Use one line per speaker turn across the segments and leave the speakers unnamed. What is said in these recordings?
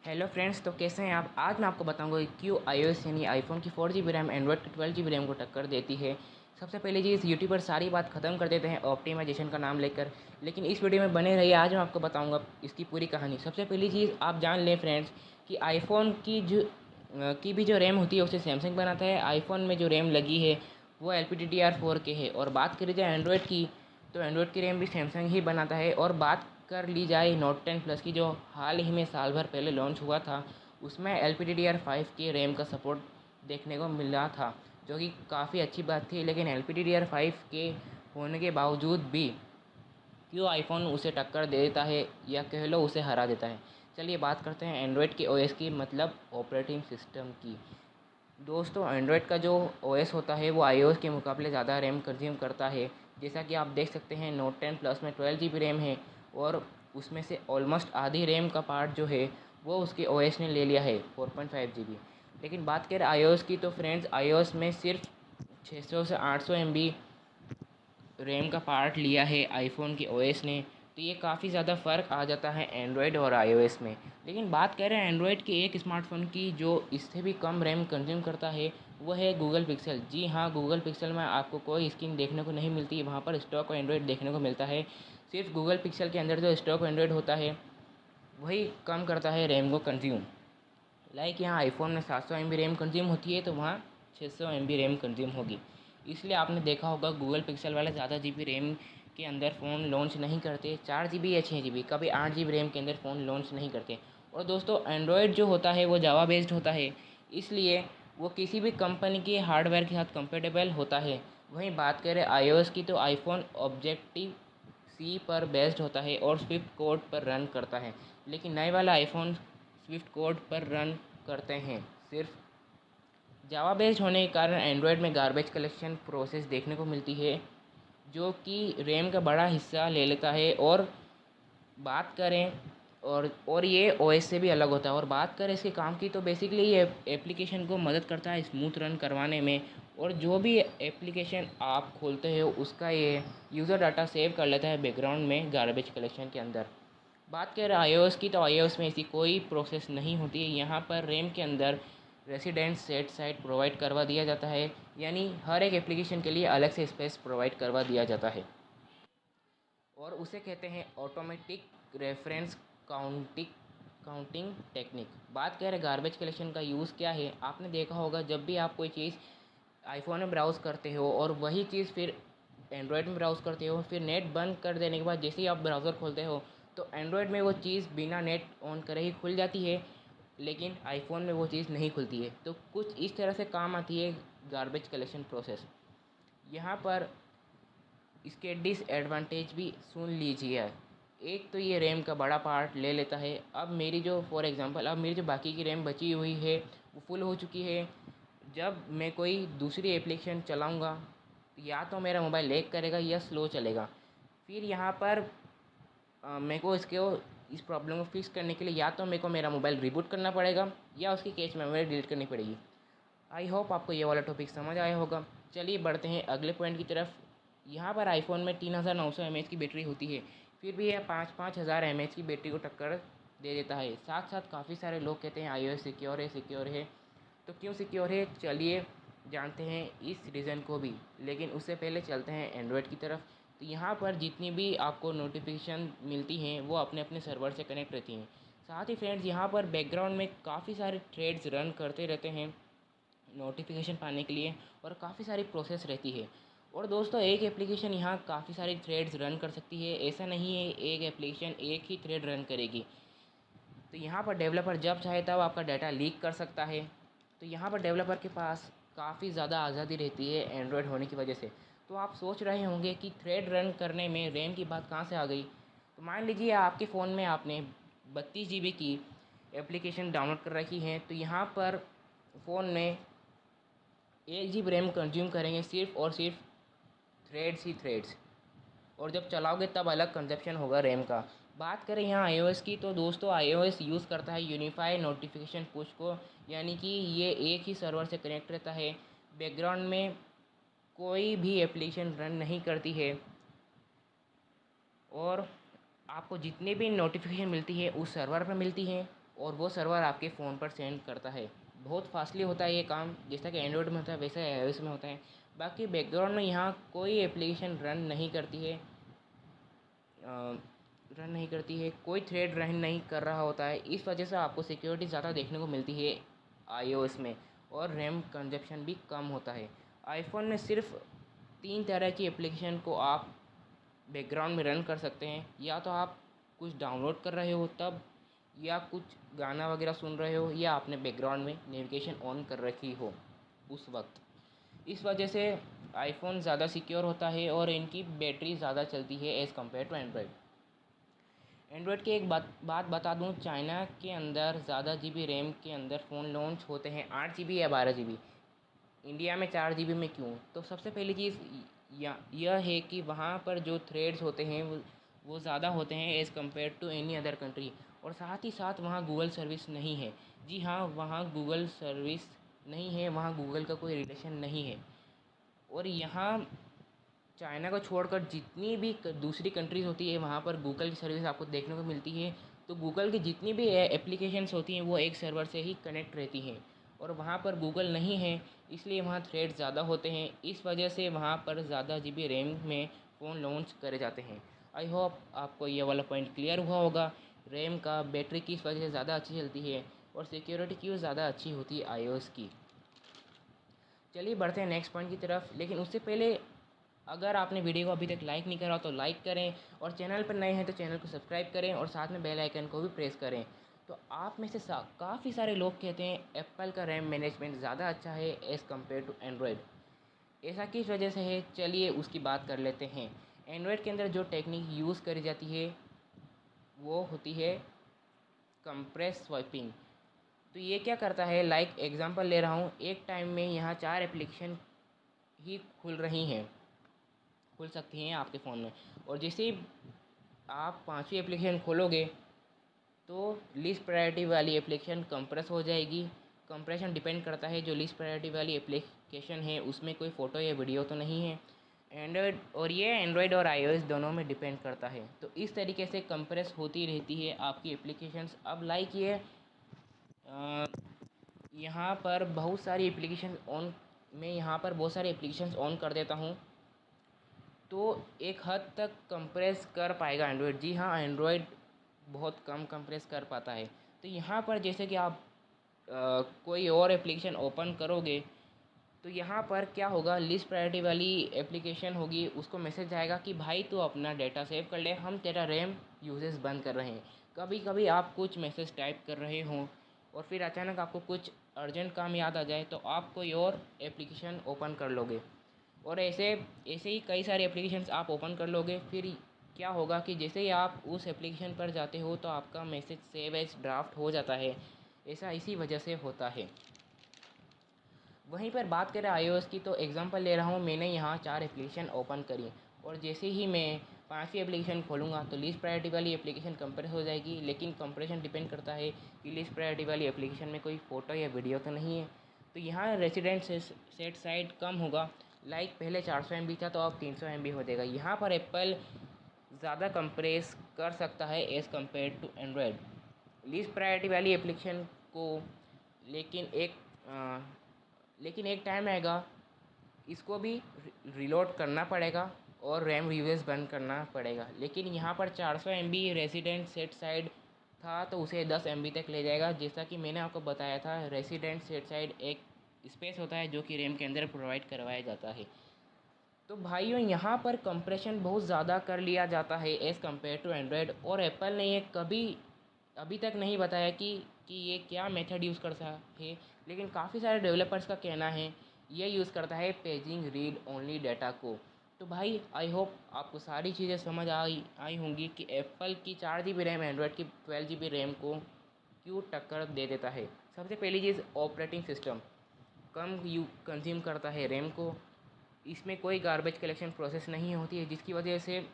Hello friends, तो कैसे हैं आप। आज मैं आपको बताऊंगा कि क्यों iOS यानी आईफोन की 4 GB रैम एंड्रॉयड की 12 GB रैम को टक्कर देती है। सबसे पहले चीज़, यूट्यूबर सारी बात ख़त्म कर देते हैं ऑप्टिमाइजेशन का नाम लेकर, लेकिन इस वीडियो में बने रहिए। आज मैं आपको बताऊंगा इसकी पूरी कहानी। सबसे पहली चीज़ आप जान लें फ्रेंड्स कि आईफोन की भी जो रैम होती है उसे सैमसंग बनाता है। आईफोन में जो रैम लगी है वो LPDDR4 के है। और बात करी जाए एंड्रॉयड की, तो एंड्रॉयड की रैम भी सैमसंग ही बनाता है। और बात कर ली जाए नोट 10 प्लस की, जो हाल ही में साल भर पहले लॉन्च हुआ था, उसमें LPDDR5 के रैम का सपोर्ट देखने को मिला था, जो कि काफ़ी अच्छी बात थी। लेकिन LPDDR5 के होने के बावजूद भी क्यों आईफोन उसे टक्कर दे देता है, या कह लो उसे हरा देता है। चलिए बात करते हैं एंड्रॉयड के ओएस की, मतलब ऑपरेटिंग सिस्टम की। दोस्तों, एंड्रॉयड का जो ओएस होता है वो iOS के मुकाबले ज़्यादा रैम कंज्यूम करता है। जैसा कि आप देख सकते हैं नोट 10 प्लस में 12 GB रैम है, और उसमें से ऑलमोस्ट आधी रैम का पार्ट जो है वो उसके ओएस ने ले लिया है, 4.5 GB। लेकिन बात करें iOS की, तो फ्रेंड्स iOS में सिर्फ 600 से 800 MB रैम का पार्ट लिया है आईफोन के ओएस ने। तो ये काफ़ी ज़्यादा फ़र्क आ जाता है एंड्रॉयड और iOS में। लेकिन बात करें एंड्रॉयड के एक स्मार्टफ़ोन की जो इससे भी कम रैम कंज्यूम करता है, वो है गूगल पिक्सल। जी हाँ, गूगल पिक्सल में आपको कोई स्क्रीन देखने को नहीं मिलती, वहाँ पर स्टॉक एंड्रॉयड देखने को मिलता है। सिर्फ गूगल पिक्सल के अंदर जो स्टॉक एंड्रॉयड होता है वही कम करता है रैम को कंज्यूम। लाइक यहाँ आईफोन में 700 MB रैम कंज्यूम होती है, तो वहाँ 600 MB रैम कंज्यूम होगी। इसलिए आपने देखा होगा गूगल पिक्सल वाले ज़्यादा GB रैम के अंदर फ़ोन लॉन्च नहीं करते। 4 GB या 6 GB, कभी 8 GB रैम के अंदर फ़ोन लॉन्च नहीं करते। और दोस्तों, एंड्रॉयड जो होता है वो जावा बेस्ड होता है, इसलिए वो किसी भी कंपनी के हार्डवेयर के साथ कंपेटेबल होता है। वहीं बात करें iOS की, तो आईफोन ऑब्जेक्टिव सी पर बेस्ड होता है और स्विफ्ट कोड पर रन करता है। लेकिन नए वाला आईफोन स्विफ्ट कोड पर रन करते हैं। सिर्फ जावा बेस्ड होने के कारण एंड्रॉयड में गार्बेज कलेक्शन प्रोसेस देखने को मिलती है, जो कि रैम का बड़ा हिस्सा ले लेता है। और बात करें और ये ओएस से भी अलग होता है। और बात करें इसके काम की, तो बेसिकली ये एप्लीकेशन को मदद करता है स्मूथ रन करवाने में। और जो भी एप्लीकेशन आप खोलते हो उसका ये यूज़र डाटा सेव कर लेता है बैकग्राउंड में गार्बेज कलेक्शन के अंदर। बात करें iOS की, तो iOS में ऐसी कोई प्रोसेस नहीं होती है। यहाँ पर रैम के अंदर रेसिडेंट सेट साइट प्रोवाइड करवा दिया जाता है, यानी हर एक एप्लीकेशन के लिए अलग से स्पेस प्रोवाइड करवा दिया जाता है, और उसे कहते हैं automatic reference counting counting technique. बात करें गार्बेज कलेक्शन का यूज़ क्या है, आपने देखा होगा जब भी आप कोई चीज़ आईफोन में ब्राउज़ करते हो और वही चीज़ फिर एंड्रॉयड में ब्राउज़ करते हो, फिर नेट बंद कर देने के बाद जैसे ही आप ब्राउज़र खोलते हो, तो एंड्रॉयड में वो चीज़ बिना नेट ऑन करे ही खुल जाती है, लेकिन आईफोन में वो चीज़ नहीं खुलती है। तो कुछ इस तरह से काम आती है गार्बेज कलेक्शन प्रोसेस। यहाँ पर इसके डिसएडवांटेज भी सुन लीजिए। एक तो ये रैम का बड़ा पार्ट ले लेता है। अब मेरी जो फॉर एग्ज़ाम्पल अब मेरी जो बाकी की रैम बची हुई है वो फुल हो चुकी है। जब मैं कोई दूसरी एप्लीकेशन चलाऊँगा, या तो मेरा मोबाइल लैग करेगा या स्लो चलेगा। फिर यहाँ पर मेरे को इस प्रॉब्लम को फिक्स करने के लिए या तो मेरे को मेरा मोबाइल रिबूट करना पड़ेगा, या उसकी कैश मेमोरी डिलीट करनी पड़ेगी। आई होप आपको ये वाला टॉपिक समझ आया होगा। चलिए बढ़ते हैं अगले पॉइंट की तरफ। यहाँ पर आईफोन में 3900 mAh की बैटरी होती है, फिर भी यह 5-5000 mAh की बैटरी को टक्कर दे देता है। साथ साथ काफ़ी सारे लोग कहते हैं iOS सिक्योर है सिक्योर है। तो क्यों सिक्योर है, चलिए जानते हैं इस रीज़न को भी। लेकिन उससे पहले चलते हैं एंड्रॉयड की तरफ। तो यहाँ पर जितनी भी आपको नोटिफिकेशन मिलती हैं वो अपने अपने सर्वर से कनेक्ट रहती हैं। साथ ही फ्रेंड्स, यहाँ पर बैकग्राउंड में काफ़ी सारे थ्रेड्स रन करते रहते हैं नोटिफिकेशन पाने के लिए, और काफ़ी सारी प्रोसेस रहती है। और दोस्तों, एक एप्लीकेशन यहाँ काफ़ी सारी थ्रेड्स रन कर सकती है, ऐसा नहीं है एक एप्लीकेशन एक ही थ्रेड रन करेगी। तो यहाँ पर डेवलपर जब चाहे तब आपका डाटा लीक कर सकता है। तो यहाँ पर डेवलपर के पास काफ़ी ज़्यादा आज़ादी रहती है एंड्रॉयड होने की वजह से। तो आप सोच रहे होंगे कि थ्रेड रन करने में रैम की बात कहाँ से आ गई। तो मान लीजिए आपके फ़ोन में आपने 32 GB की एप्लीकेशन डाउनलोड कर रखी है, तो यहाँ पर फ़ोन में 1 GB रैम कंज्यूम करेंगे सिर्फ और सिर्फ थ्रेड्स ही थ्रेड्स। और जब चलाओगे तब अलग कंजप्शन होगा रैम का। बात करें यहाँ iOS की, तो दोस्तों iOS यूज़ करता है यूनिफाई नोटिफिकेशन पुश को, यानी कि ये एक ही सर्वर से कनेक्ट रहता है। बैकग्राउंड में कोई भी एप्लीकेशन रन नहीं करती है, और आपको जितनी भी नोटिफिकेशन मिलती है उस सर्वर पर मिलती है। और वो सर्वर आपके फ़ोन पर सेंड करता है। बहुत फास्टली होता है ये काम, जैसा कि एंड्रॉयड में होता है वैसा iOS में होता है। बाकी बैकग्राउंड में यहाँ कोई एप्लीकेशन रन नहीं करती है, कोई थ्रेड रन नहीं कर रहा होता है। इस वजह से आपको सिक्योरिटी ज़्यादा देखने को मिलती है iOS में, और रैम कंजप्शन भी कम होता है। आईफ़ोन में सिर्फ 3 तरह की एप्लीकेशन को आप बैकग्राउंड में रन कर सकते हैं। या तो आप कुछ डाउनलोड कर रहे हो तब, या कुछ गाना वगैरह सुन रहे हो, या आपने बैकग्राउंड में नेविगेशन ऑन कर रखी हो उस वक्त। इस वजह से आईफ़ोन ज़्यादा सिक्योर होता है और इनकी बैटरी ज़्यादा चलती है as compare to Android. Android की एक बात बता दूं, चाइना के अंदर ज़्यादा GB रैम के अंदर फ़ोन लॉन्च होते हैं 8 GB या 12 GB। इंडिया में 4 GB में क्यों? तो सबसे पहली चीज़ यह है कि वहाँ पर जो थ्रेड्स होते हैं वो ज़्यादा होते हैं as compare to any other country. और साथ ही साथ वहाँ गूगल सर्विस नहीं है। जी हाँ, वहाँ गूगल सर्विस नहीं है, वहाँ गूगल का कोई रिलेशन नहीं है। और यहाँ चाइना को छोड़कर जितनी भी दूसरी कंट्रीज़ होती है वहाँ पर गूगल की सर्विस आपको देखने को मिलती है। तो गूगल की जितनी भी एप्लीकेशंस होती हैं वो एक सर्वर से ही कनेक्ट रहती हैं, और वहाँ पर गूगल नहीं है, इसलिए वहाँ थ्रेड ज़्यादा होते हैं। इस वजह से वहाँ पर ज़्यादा GB रैम में फ़ोन लॉन्च करे जाते हैं। आई होप आपको ये वाला पॉइंट क्लियर हुआ होगा। रैम का बैटरी किस वजह से ज़्यादा अच्छी चलती है, और सिक्योरिटी क्यों ज़्यादा अच्छी होती है iOS की। चलिए बढ़ते हैं नेक्स्ट पॉइंट की तरफ, लेकिन उससे पहले अगर आपने वीडियो को अभी तक लाइक नहीं करा तो लाइक करें, और चैनल पर नए हैं तो चैनल को सब्सक्राइब करें, और साथ में बेल आइकन को भी प्रेस करें। तो आप में से काफ़ी सारे लोग कहते हैं एप्पल का रैम मैनेजमेंट ज़्यादा अच्छा है एज़ कम्पेयर टू एंड्रॉयड। ऐसा किस वजह से है, चलिए उसकी बात कर लेते हैं। एंड्रॉयड के अंदर जो टेक्निक यूज़ करी जाती है वो होती है कंप्रेस स्वाइपिंग। तो ये क्या करता है, लाइक एग्जांपल ले रहा हूँ, एक टाइम में यहाँ 4 एप्लीकेशन ही खुल सकती हैं आपके फ़ोन में। और जैसे ही आप 5वीं एप्लीकेशन खोलोगे तो लीस्ट प्रायोरिटी वाली एप्लीकेशन कंप्रेस हो जाएगी। कंप्रेशन डिपेंड करता है, जो लीस्ट प्रायोरिटी वाली एप्लीकेशन है उसमें कोई फ़ोटो या वीडियो तो नहीं है। ये एंड्रॉयड और iOS दोनों में डिपेंड करता है। तो इस तरीके से कंप्रेस होती रहती है आपकी एप्लीकेशंस। अब लाइक ये यहाँ पर बहुत सारी एप्लीकेशन ऑन मैं यहाँ पर बहुत सारी एप्लीकेशंस ऑन कर देता हूँ तो एक हद तक कंप्रेस कर पाएगा एंड्रॉयड। जी हाँ, एंड्रॉयड बहुत कम कंप्रेस कर पाता है। तो यहाँ पर जैसे कि आप कोई और एप्लीकेशन ओपन करोगे तो यहाँ पर क्या होगा, लिस्ट प्रायोरिटी वाली एप्लीकेशन होगी, उसको मैसेज आएगा कि भाई तू अपना डेटा सेव कर ले, हम तेरा रैम यूजेस बंद कर रहे हैं। कभी कभी आप कुछ मैसेज टाइप कर रहे हों और फिर अचानक आपको कुछ अर्जेंट काम याद आ जाए तो आप कोई और एप्लीकेशन ओपन कर लोगे, और ऐसे ऐसे ही कई सारे एप्लीकेशंस आप ओपन कर लोगे। फिर क्या होगा कि जैसे ही आप उस एप्लीकेशन पर जाते हो तो आपका मैसेज सेव एज ड्राफ्ट हो जाता है। ऐसा इसी वजह से होता है। वहीं पर बात करें iOS की, तो एग्जांपल ले रहा हूँ, मैंने यहाँ 4 एप्लीकेशन ओपन करी, और जैसे ही मैं 5वीं एप्लीकेशन खोलूँगा तो लीस्ट प्रायोरिटी वाली एप्लीकेशन कंप्रेस हो जाएगी। लेकिन कंप्रेशन डिपेंड करता है कि लीस्ट प्रायोरिटी वाली एप्लीकेशन में कोई फ़ोटो या वीडियो तो नहीं है। तो यहाँ रेसिडेंट सेट साइड कम होगा, लाइक पहले 400 MB था तो अब 300 MB हो जाएगा। यहाँ पर एप्पल ज़्यादा कंप्रेस कर सकता है as compare to Android least priority वाली एप्लीकेशन को। लेकिन एक टाइम आएगा, इसको भी रिलोड करना पड़ेगा और रैम यूजेस बंद करना पड़ेगा। लेकिन यहाँ पर 400 MB रेसिडेंट सेट साइड था तो उसे 10 MB तक ले जाएगा। जैसा कि मैंने आपको बताया था, रेसिडेंट सेट साइड एक स्पेस होता है जो कि रैम के अंदर प्रोवाइड करवाया जाता है। तो भाइयों, यहाँ पर कंप्रेशन बहुत ज़्यादा कर लिया जाता है एज़ कम्पेयर टू एंड्रॉयड, और एप्पल ने ये कभी अभी तक नहीं बताया कि ये क्या मेथड यूज़ करता है। लेकिन काफ़ी सारे डेवलपर्स का कहना है ये यूज़ करता है पेजिंग रीड ओनली डाटा को। तो भाई आई होप आपको सारी चीज़ें समझ आई होंगी कि एप्पल की 4 GB रैम एंड्रॉयड की 12 GB रैम को क्यों टक्कर दे देता है। सबसे पहली चीज़, ऑपरेटिंग सिस्टम कम कंज्यूम करता है रैम को। इसमें कोई गार्बेज कलेक्शन प्रोसेस नहीं होती है, जिसकी वजह से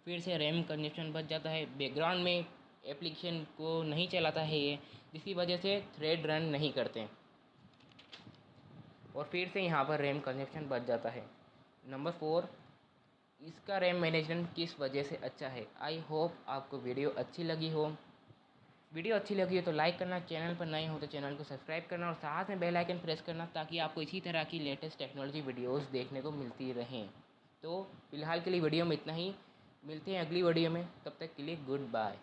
फिर से रैम कंजप्शन बच जाता है। बैकग्राउंड में एप्लीकेशन को नहीं चलाता है ये, जिसकी वजह से थ्रेड रन नहीं करते, और फिर से यहाँ पर रैम कंजप्शन बच जाता है। नंबर 4, इसका रैम मैनेजमेंट किस वजह से अच्छा है। आई होप आपको वीडियो अच्छी लगी हो। वीडियो अच्छी लगी हो तो लाइक करना, चैनल पर नए हो तो चैनल को सब्सक्राइब करना और साथ में बेल आइकन प्रेस करना ताकि आपको इसी तरह की लेटेस्ट टेक्नोलॉजी वीडियोस देखने को मिलती रहें। तो फिलहाल के लिए वीडियो में इतना ही, मिलते हैं अगली वीडियो में, तब तक के लिए गुड बाय।